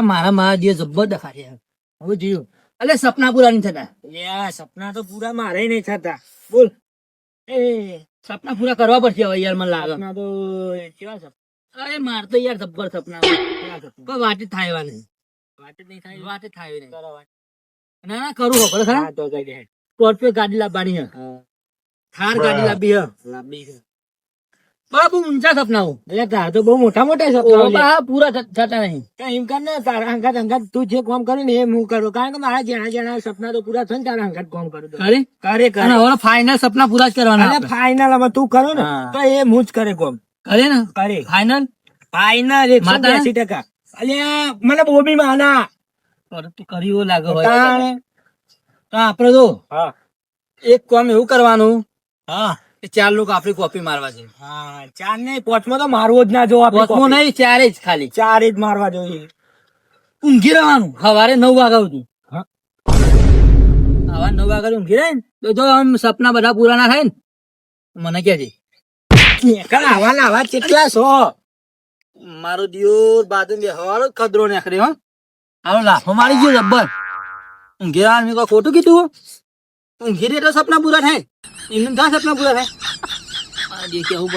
મારા મહાદેવ જબ્બર દેખાડે હવે જોયું. અલે સપના પૂરા નહીં થતા. સપના તો પૂરા મારે નહીં થતા. બોલ એ સપના પૂરા કરવા પડશે હવે યાર, મને લાગે. સપના તો કેવા સપના? અરે માર તો યાર જબ્બર સપના કોઈ વાત જ થાય નહીં. વાત જ નહીં થાય. વાત જ થાય નહીં. કરો વાત. ના ના કરું ખબર ખરા. હા તો કઈ દે. સ્કોર્પિયો ગાડી લાવવાની હે, થાર ગાડી લાવવી હે. લાંબી છે. બહુ ઊંચા સપના હું. એટલે તાર તો બહુ મોટા મોટા સપના છે. પૂરા થતા નહીં. એમ કર ને તારા અંગાત અંગાત તું જે કામ કરે ને એ હું કરું, કારણ કે મારા જેણા જેણા સપના તો પૂરા થાય ને તારા અંગાત કામ કરું તો. ખરી? કરે કરે. અને હવે ફાઇનલ સપના પૂરા જ કરવાના અને આપણે. ફાઇનલ હવે તું કરો ને હા. તો એ હું જ કરે કોમ. કરે ને કરે ફાઇનલ. ફાઇનલ 180%. અલ્યા મને બોબી માના. તું કર્યું એવું લાગે હોય. તાણે. તો આપડે તો હા એક કામ એવું કરવાનું હા કે 4 લોકો આપડી કોપી મારવા છે. હા. ચાર ને પોચમાં તો મારવો જ ના જો આપણે કોસમો નહીં, 4 જ ખાલી. ચાર જ મારવા જોઈએ. ઊંઘી રહેવાનું સવારે 9 વાગ્યા સુધી. હા. સવારે 9 વાગ્યા ઊંઘી રહે ને તો જો આમ સપના બધા પૂરા ના થાય ને મને કહેજે. આવા કેટલા છો? મારો દિયોર બાજુ બેહવાળો ખદરો નીકળે હો. હાલો લાફો મારી ગયો જબ્બર. ઊંઘી રહેવાનું મેં કોઈ ખોટું કીધું? ઊંઘી રહે તો સપના પૂરા થાય. એમને થાય સપના પૂરા થાય. આ જે કેવું